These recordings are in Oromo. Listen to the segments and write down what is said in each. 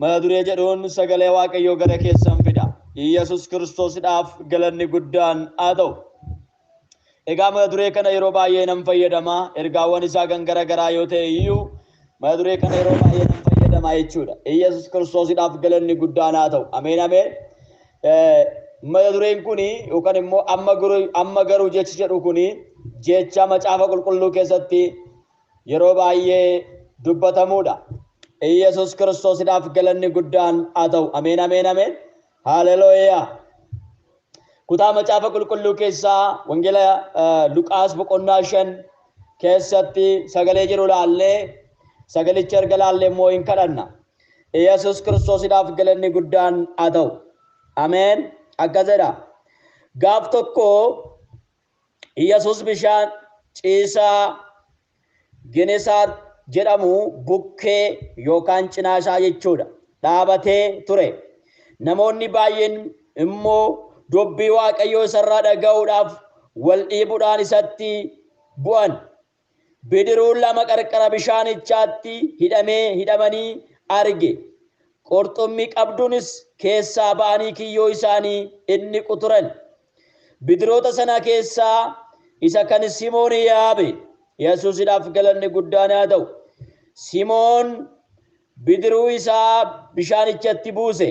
Madure jedhuun sagalee Waaqayyoo gara keessan fida. Yesus Kiristoosiidhaaf galanni guddaan haa ta'u. Egaa madure kana yeroo baay'ee nan fayyadama. Ergaawwan isaa kan gara garaa yoo ta'e iyyuu madure kana yeroo baay'ee nan fayyadama jechuudha. Yesus Kiristoosiidhaaf galanni guddaan haa ta'u. Ameen ameen. Madureen kuni yookaan immoo amma garuu jechi jedhu kuni jecha macaafa qulqulluu keessatti yeroo baay'ee dubbatamuudha. Yesus Kiristoosiidhaaf galanni guddaan haa ta'u. Ameen ameen ameen. Haleluuyaa. Kutaa macaafa qulqulluu keessaa wangeela Luqaas boqonnaa 5 keessatti sagalee jiru laallee sagalicha erga laallee immoo hin kadhanna. Yesus Kiristoosiidhaaf galanni guddaan haa ta'u. Ameen. Akkasidha. Gaaf tokko Yesus bishaan ciisaa Genesaar jedhamu bukkee yookaan cinaasaa jechuudha dhaabatee ture. Namoonni baay'een immoo dubbii Waaqayyoo isarraa dhaga'uudhaaf wal dhiibuudhaan isatti bu'an. Bidiruun lama qarqara bishaanichaatti hidhamanii arge. Qurxummii qabduunis keessaa ba'anii kiyyoo isaanii inni quturan. Bidiroota sana keessaa isa kan Simoon yaabe. Yesuusiidhaaf galanni guddaan haa ta'u. Simoon bidiruu isaa bishaanichatti buuse.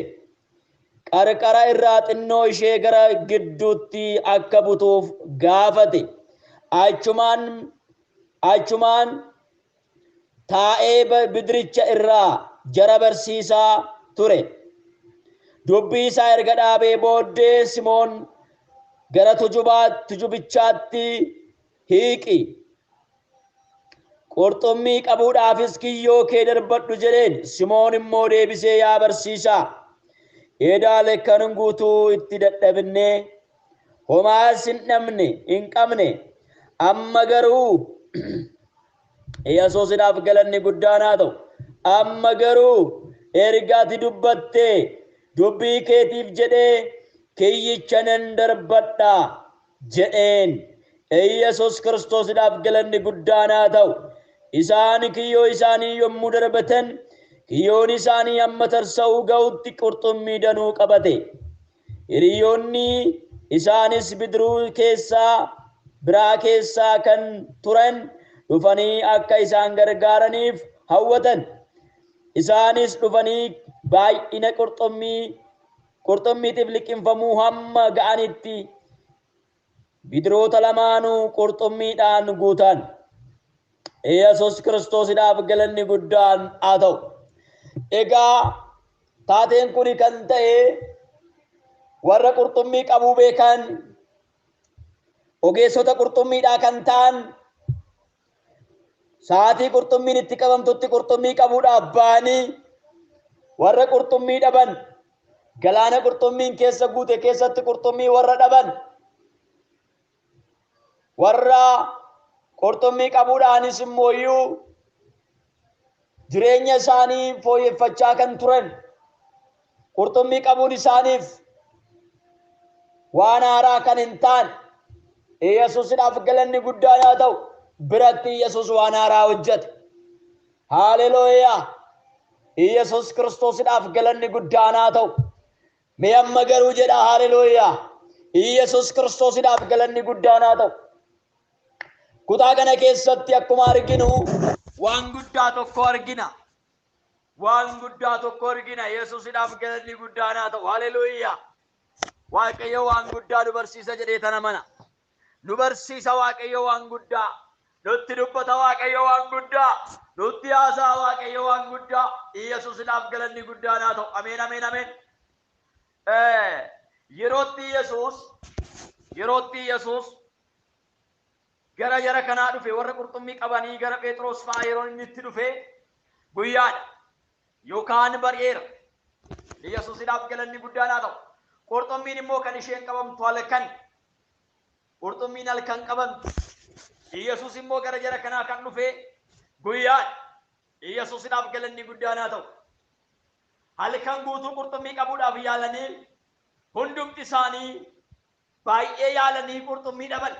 Qarqara irraa xinnoo ishee gara gidduutti akka butuuf gaafate. Achumaan taa'ee bidiricha irraa jara barsiisaa ture. Dubbii isaa erga dhaabee booddee Simoon gara tujubichaatti hiiqi. Qurxummii qabuudhaafis kiyyoo kee darbadhu jedheen. Simoon immoo deebisee yaa barsiisaa eedaale kan guutuu itti dadhabne homaas hin qabne amma garuu Yesuusiidhaaf galanni guddaan haa ta'u. Amma garuu ergaati dubbattee dubbii keetiif jedhee kiyyicha nan darbadha jedheen. Yesus Kiristoosiidhaaf galanni guddaan haa ta'u. Isaan kiyyoo isaanii yommuu darbatan kiyyoon isaanii amma tarsa'uu ga'utti qurxummii danuu qabate. Hiriyoonni isaanis bidiruu biraa keessaa kan turan dhufanii akka isaan gargaaraniif hawwatan. Isaanis dhufanii baay'ina qurxummiitiif liqinfamuu hamma ga'anitti bidiroota lamaanuu qurxummiidhaan guutan. Yesus Kiristoosiidhaaf galanni guddaan haa ta'u. Egaa taateen kun kan ta'e warra qurxummii qabuu beekan ogeessota qurxummiidhaa kan ta'an sa'aatii qurxummiin itti qabamtutti qurxummii qabuudhaaf ba'anii warra qurxummii dhaban galaana qurxummiin keessa guute keessatti qurxummii warra dhaban warra qurxummii qabuudhaanis immoo iyyuu jireenya isaanii fooyyeffachaa kan turan qurxummii qabuun isaaniif waan haaraa kan hin taane. Yesuusiidhaaf galanni guddaan haa ta'u. Biratti Yesuus waan haaraa hojjete. Haleluuyaa. Yesuus Kiristoosiidhaaf galanni guddaan haa ta'u. Mee amma garuu jedha haleluuyaa. Yesuus Kiristoosiidhaaf galanni guddaan haa ta'u. Kutaa kana keessatti akkuma arginu waan guddaa tokko argina. Waan guddaa tokko argina. Yesuusiidhaaf galanni guddaan haa ta'u. Haleluuyaa. Waaqayyo waan guddaa nu barsiisa jedhee tana mana. Nu barsiisa Waaqayyo waan guddaa. Nutti dubbata Waaqayyo waan guddaa. Nutti haasa'a Waaqayyo waan guddaa. Yesuusiidhaaf galanni guddaan haa ta'u. Ameen ameen ameen. Yerootti Yesuus gara jara kanaa dhufe warra qurxummii qabanii gara Phexros fa'aa yeroo inni itti dhufe guyyaadha yookaan bari'eera. Yesuusiidhaaf galanni guddaan haa ta'u. Qurxummiin immoo kan isheen qabamtu halkan. Qurxummiin halkan qabamtu. Yesuus immoo gara jara kanaa kan dhufe guyyaadha. Yesuusiidhaaf galanni guddaan haa ta'u. Halkan guutuu qurxummii qabuudhaaf yaalanii hundumti isaanii baay'ee yaalanii qurxummii dhaban.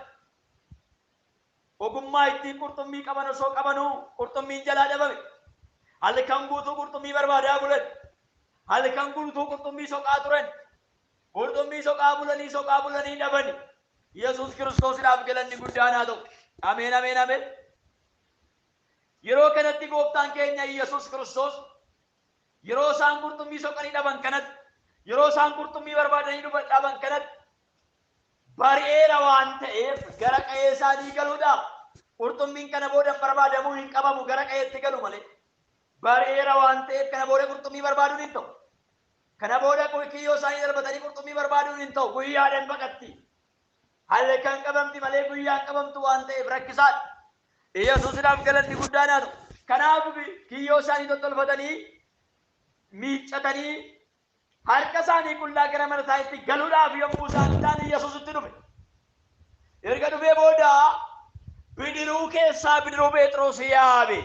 Ogummaa ittiin qurxummii qaban osoo qabanuu qurxummiin jalaa dhabame. Halkan guutuu qurxummii barbaadaa bulan. halkan guutuu qurxummii soqaa turan. Qurxummii soqaa bulanii dhabani. Yesuus Kiristoosiidhaaf galanni guddaan haa ta'u. Ameen ameen ameen. Yeroo kanatti gooftaan keenya Yesuus Kiristoos yeroo isaan qurxummii soqanii dhaban kanatti, yeroo isaan qurxummii barbaadanii dhaban kanatti bari'eera waan ta'eef gara qe'ee isaanii galuudhaaf qurxummiin kana booda barbaadamuu hin qabamu, gara qe'eetti galu malee. Bari'eera waan ta'eef kana booda qurxummii barbaaduun hin ta'u. Kana booda kiyyoo isaanii darbatanii qurxummii barbaaduun hin ta'u. Guyyaadhaan baqatti. Halkan qabamti malee guyyaan qabamtu waan ta'eef rakkisaadha. Yesuusiidhaaf galanni guddaan haa ta'u. Kanaaf kiyyoo isaanii tottolfatanii miiccatanii harka isaanii qullaa gara mana isaaniitti galuudhaaf yommuu isaan ta'an Yesuusitti dhufe. Erga dhufee booda bidiruu keessaa bidiruu Phexros yaabe.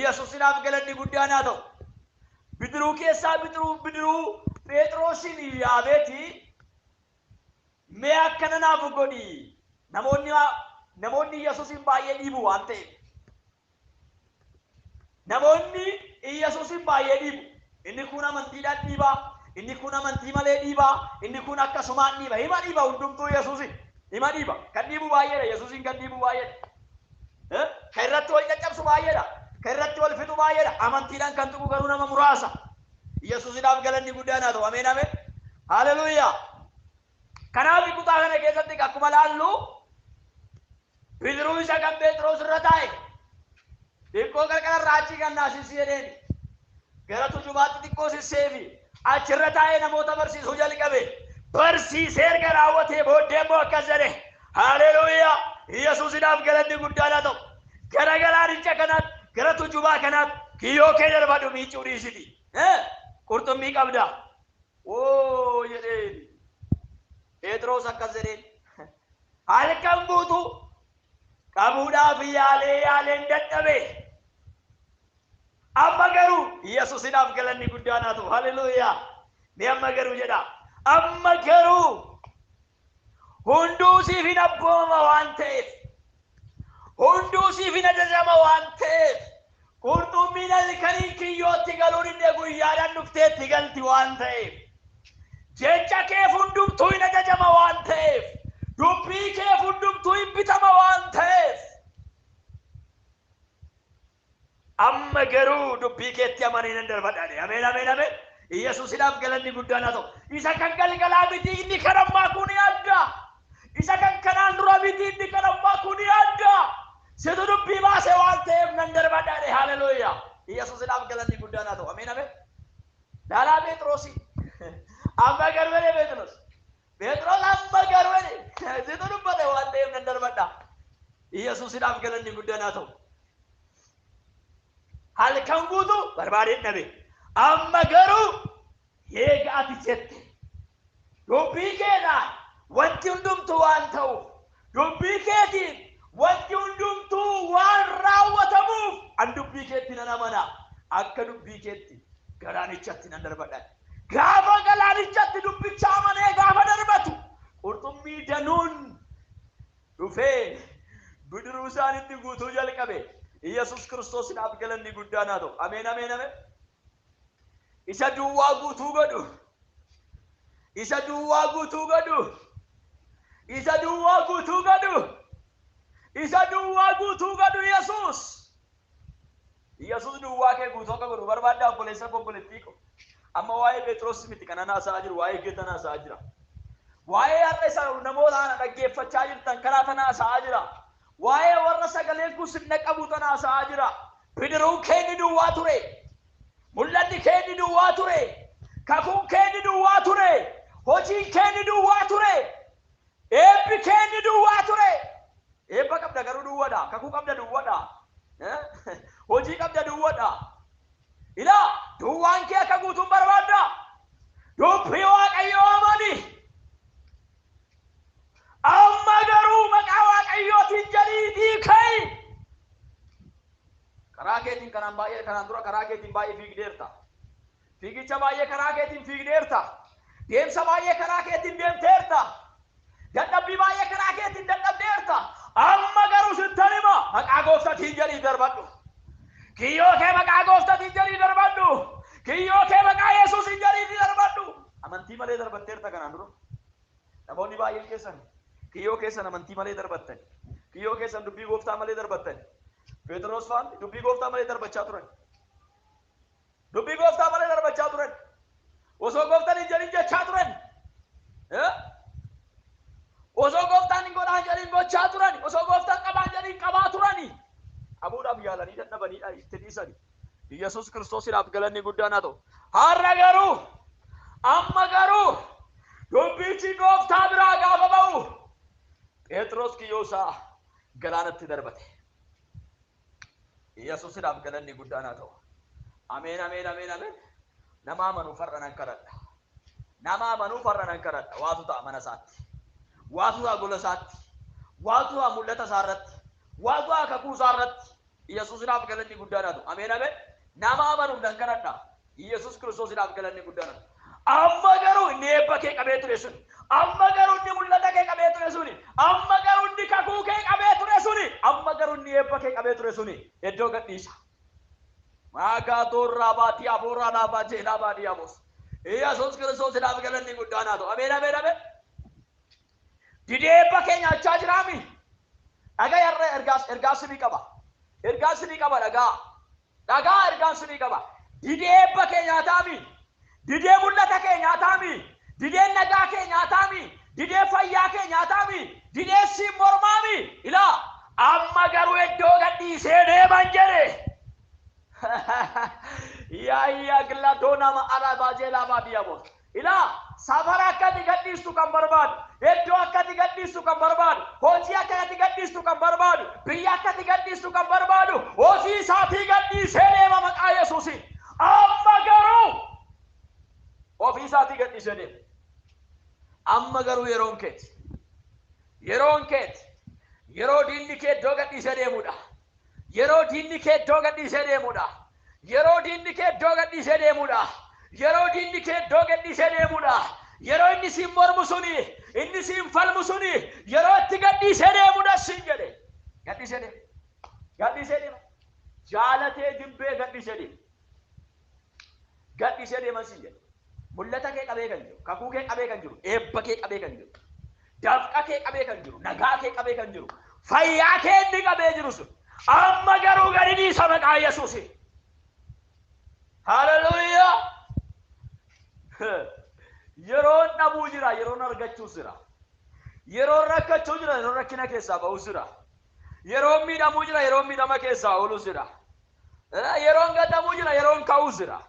Yesuusiidhaaf galanni guddaan haa ta'u. Bidiruu keessaa bidiruu Phexrosin yaabeeti. Mee akkana naaf godhi. Namoonni Yesuusin baay'ee dhiibu waan ta'eef. Namoonni Yesuusin baay'ee dhiibu. Inni kun amantiidhaan dhiibaa. Inni kun amantii malee dhiibaa. Inni kun akkasumaan dhiiba. Hima dhiiba hundumtuu Yesuusin. Hima dhiiba. Kan dhiibu baay'eedha. Yesuusin kan dhiibu baay'eedha. Kan irratti wal caccabsu baay'eedha. Kan irratti wal fixu baay'eedha. Amantiidhaan kan tuqu garuu nama muraasa. Yesuusiidhaaf galanni guddaan haa ta'u. Ameen ameen. Haleluuyaa. Kanaaf kutaa kana keessatti akkuma laallu bidiruu isa kan Phexros irra taa'e xiqqoo qarqara raachii kan naasisi jedheen gara tujubaatti xiqqoo sisseefi achirra taa'ee namoota barsiisuu jalqabe. Barsiisee erga raawwatee booddee immoo akkas jedhe. Haleluuyaa. Yesuusiidhaaf galanni guddaan haa ta'u. Gara galaanicha kanaatti gara tujubaa kanaatti kiyyoo kee darbadhu miicuu dhiisiti. Qurxummii qabda. Oo jedheen. Phexros akkas jedheen. Halkan guutuu qabuudhaaf yaaleen dadhabe. Amma garuu Yesuusiidhaaf galanni guddaan haa ta'u. Haleluuyaa. Mee amma garuu jedha. Amma garuu hunduu siif hin abbooma waan ta'eef, hunduu siif hin ajajama waan ta'eef, qurxummiin halkanii kiyyootti galuun inni guyyaadhaan dhufteetti galti waan ta'eef, jecha keef hundumtuu hin ajajama waan ta'eef, dubbii keef hundumtuu hin bitama waan ta'eef, amma garuu dubbii keetti amanii nan darbadhaadhe. Ameen ameen ameen. Yesuusiidhaaf galanni guddaan haa ta'u. Isa kan galgalaa miti inni kan ammaa kun adda. Isa kan kanaan dura miti inni kan ammaa kun adda. Situ dubbii baase waan ta'eef nan darbadhaadhe. Haleluuyaa. Yesuusiidhaaf galanni guddaan haa ta'u. Ameen ameen. Laalaa Phexrosi. Amma garwele Phexros. Phexros amma garwele. Situ dubbate waan ta'eef nan darbadha. Yesuusiidhaaf galanni guddaan haa ta'u. Halkan guutuu barbaadeen dhabe. Amma garuu eega ati jette dubbii keetiin wanti hundumtuu waan ta'uuf, dubbii keetiin wanti hundumtuu waan raawwatamuuf an dubbii keetti nan amana. Akka dubbii keetti galaanichatti nan darbadha. Gaafa galaanichatti dubbicha amanee gaafa darbatu qurxummii danuun dhufee bidiruu isaanitti guutuu jalqabe. Yesuus Kiristoosiidhaaf galanni guddaan haa ta'u. Ameen ameen ameen. Isa duwwaa guutuu godhu. Isa duwwaa guutuu godhu. Isa duwwaa guutuu godhu. Isa duwwaa guutuu godhu Yesuus. Yesuus duwwaa kee guutuu akka godhu barbaadda obboleessa obboleettii ko. Amma waa'ee Phexros miti kana haasa'aa jiru, waa'ee keetan haasa'aa jira. Waa'ee har'a isa namoota dhaggeeffachaa jirtan karaa tana haasa'aa jira. Waa'ee warra sagaleen kun sirna qabu tana haasa'aa jira. Bidiruun kee ni duwwaa ture. Mul'anni kee ni duwwaa ture. Kakuun kee ni duwwaa ture. Hojiin kee ni duwwaa ture. Eebbi kee ni duwwaa ture. Eebba qabda garuu duwwaadha. Kakuu qabda duwwaadha. Hojii qabda duwwaadha. Ilaa duwwaan kee akka guutuun barbaadda. Dubbii Waaqayyoo amani. Amma garuu maqaa Waaqayyootiin jedhii ka'ii. Karaa keetiin kanaan baay'ee kanaan dura karaa keetiin baay'ee fiigdeerta. Fiigicha baay'ee karaa keetiin fiigdeerta. Deemsa baay'ee karaa keetiin deemteerta. Dadhabbii baay'ee karaa keetiin dadhabdeerta. Amma garuu sittan hima maqaa Gooftaatiin jedhii darbadhu. Kiyyoo kee maqaa Gooftaatiin jedhii darbadhu. Kiyyoo kee maqaa malee darbatteerta kanaan dura. Namoonni baay'een keessan kiyyoo keessan amantii malee darbattan. Kiyyoo keessan dubbii gooftaa malee darbattan. Phexros faan dubbii gooftaa malee darbachaa turan. Dubbii gooftaa malee darbachaa turan. Osoo gooftaan hin jedhin jechaa turan. Osoo gooftaan hin godhaan jedhin gochaa turan. Osoo gooftaan qabaan jedhin qabaa turani. Qabuudhaaf yaalanii dadhabaniidha itti dhiisani. Yesuus Kiristoosiidhaaf galanni guddaan haa ta'u. Har'a garuu amma garuu dubbichi gooftaa biraa gaafa ba'u Phexros kiyyoo isaa galaanatti darbate. Yesuusiidhaaf galanni guddaan haa ta'u. Ameen ameen ameen ameen. Nama amanuuf har'a nan kadhadha. Nama amanuuf har'a nan kadhadha. Waatu ta'a mana isaatti. Waatu ta'a gola isaatti. Waatu ta'a mul'ata isaa irratti. Waatu ta'a kakuu isaa irratti. Yesuusiidhaaf galanni guddaan haa ta'u. Ameen ameen. Nama amanuuf nan kadhadha. Yesuus Kiristoosiidhaaf galanni guddaan haa ta'u. Amma garuu inni eebba kee qabee ture suni. Amma garuu inni mul'ata kee qabee ture suni. Amma garuu inni kakuu kee qabee ture suni. Amma garuu inni eebba kee qabee ture suni. Iddoo gadhiisa. Maakaatoorraa baatii afuurraa laafaa jeelaa baadii abos. Yesuus Kiristoosiidhaaf galanni guddaan haa ta'u. Ameen ameen ameen. Didee eebba kee nyaachaa jiraami. Dhagaa yarra ergaas ni qaba. Ergaas ni qaba dhagaa. Dhagaa ergaas ni qaba. Didee eebba kee nyaataami. Didee mul'ata kee nyaataami. Didee nagaa kee nyaataami. Didee fayyaa kee nyaataami. Didee siin mormaami. Ilaa amma garuu iddoo gadhiisee deeman jedhe. Yaa gillatoo nama ala baajee laafaa diyaboos. Ilaa safara akkati gadhiistu kan barbaadu. Iddoo akkati gadhiistu kan barbaadu. Hojii akkati gadhiistu kan barbaadu. Biyya akkati gadhiistu kan barbaadu. Hojii isaatii gadhiisee deema maqaa Yesuusiin. Amma garuu ofii isaatii gadhiisee deema. Amma garuu yeroon keeti. Yeroon keeti. Yeroo diinni kee iddoo gadhiisee deemudha. Yeroo diinni kee iddoo gadhiisee deemudha. Yeroo diinni kee iddoo gadhiisee deemudha. Yeroo diinni kee iddoo gadhiisee deemudha. Yeroo inni siin mormu suni, inni siin falmu suni, yeroo itti gadhiisee deemudha siin jedhe. Gadhiisee deema. Gadhiisee deema. Jaalatee jibbee gadhiisee deema. Gadhiisee deema siin jedhe. Mul'ata kee qabee kan jiru, kakuu kee qabee kan jiru, eebba kee qabee kan jiru, dafqa kee qabee kan jiru, nagaa kee qabee kan jiru, fayyaa kee inni qabee jiru sun. Amma garuu gadi dhiisa maqaa Yesuusiin. Hallelujah. Yeroon dhabuu jira, yeroon argachuu jira. Yeroon rakkachuu jira, yeroon rakkina keessaa ba'uu jira. Yeroon miidhamuu jira, yeroon miidhama keessaa ooluu jira. Yeroon gadhamuu jira, yeroon ka'uu jira.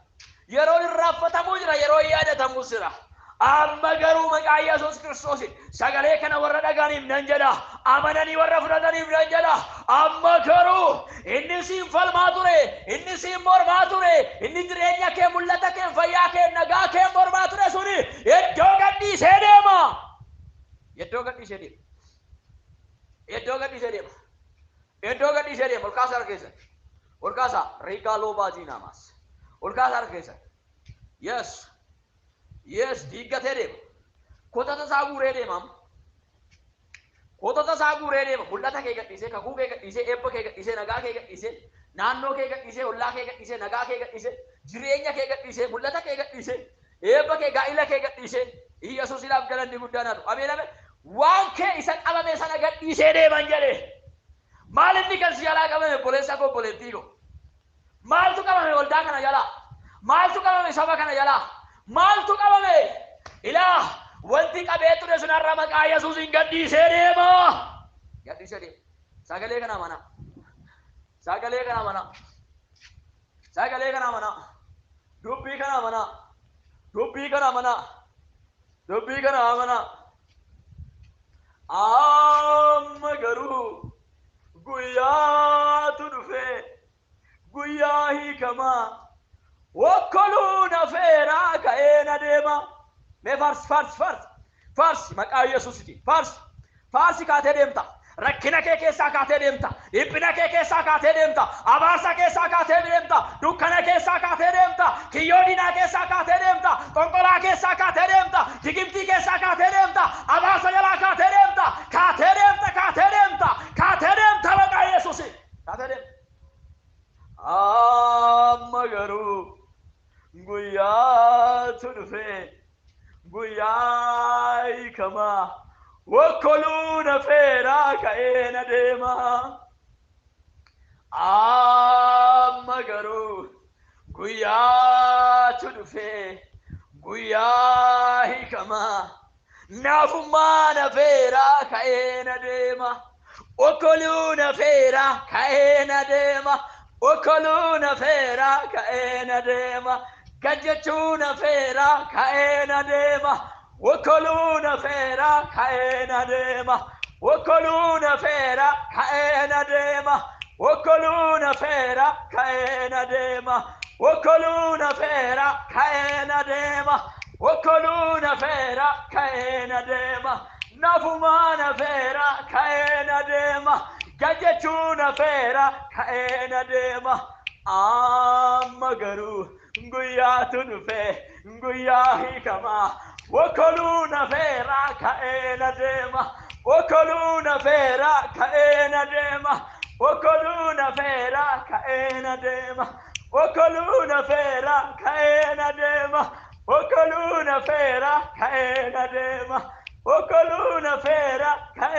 Yeroon irraanfatamuu jira, yeroon yaadatamuu jira. Amma garuu maqaa Yesuus Kiristoosiin sagalee kana warra dhaga'aniif nan jedha. Amananii warra fudhataniif nan jedha. Amma garuu inni siin falmaa ture, inni siin mormaa ture, inni jireenya kee, mul'ata kee, fayyaa kee, nagaa kee mormaa ture suni iddoo gadhiisee deema. Iddoo gadhiisee deema. Iddoo gadhiisee deema. Iddoo gadhiisee deema. Ol kaasaa harka keessan. Ol kaasaa Riikaaloo baajii naamaas. Ol kaasaa harka keessan. Yes. Yes, diiggatee deema. Kotata isaa guuree deemam. Kotata isaa guuree deema. Mul'ata kee gadhiisee, kakuu kee gadhiisee, eebba kee gadhiisee, nagaa kee gadhiisee, naannoo kee gadhiisee, ollaa kee gadhiisee, nagaa kee gadhiisee, jireenya kee gadhiisee, mul'ata kee gadhiisee, eebba kee, gaa'ila kee gadhiisee. Yesuusiidhaaf galanni guddaan haa ta'u. Ameen ameen. Waan kee isa qabame sana gadhiisee deeman jedhe. Maal inni kan si jalaa qabame boleessa koo boleettii koo. Maaltu qabame waldaa kana jalaa? Maaltu qabame saba kana jalaa? Maaltu qabame? Ilaa wanti qabee ture sun har'a maqaa Yesuusiin gadhiisee deema. Gadhiisee deema. Sagalee kana mana. Sagalee kana mana. Sagalee kana mana. Dubbii kana mana. Dubbii kana mana. Dubbii kana mana. Amma garuu guyyaatu dhufe. Guyyaa hiikamaa. Wakkoluu nafeeraa ka'ee na deema. Mee farsi maqaa Yesuusitiin farsi kaatee deemta. Rakkina kee keessaa kaatee deemta. Dhiphina kee keessaa kaatee deemta. Abaarsa keessaa kaatee deemta. Dukkana keessaa kaatee deemta. Kiyyoo diinaa keessaa kaatee deemta. Qonqolaa keessaa kaatee deemta. Jigimtii keessaa kaatee deemta. Abaarsa jalaa kaatee deemta. Kaatee deemta. Kaatee deemta. Kaatee deemta maqaa Yesuusiin. Kaatee deemta. Amma garuu guyyaatu dhufe. guyyaa hiikamaa wakkoluu nafeeraa ka'ee na deema amma garuu guyyaatu dhufee guyyaa hiikamaa naafummaa nafeeraa ka'ee na deema wakkoluu nafeeraa ka'ee na deema wakkoluu nafeeraa ka'ee na deema gajjachuu nafeeraa ka'ee na deema wakkoluu nafeeraa ka'ee na deema wakkoluu nafeeraa ka'ee na deema wakkoluu nafeeraa ka'ee na deema wakkoluu nafeeraa ka'ee na deema wakkoluu nafeeraa ka'ee na deema nafumaa nafeeraa ka'ee na deema gajjachuu nafeeraa ka'ee na deema amma garuu guyyaatu dhufee guyyaa hiikamaa wakkoluu nafeeraa ka'ee na deema wakkoluu nafeeraa ka'ee na deema wakkoluu nafeeraa ka'ee na deema wakkoluu nafeeraa ka'ee na deema wakkoluu nafeeraa ka'ee na deema wakkoluu nafeeraa ka'ee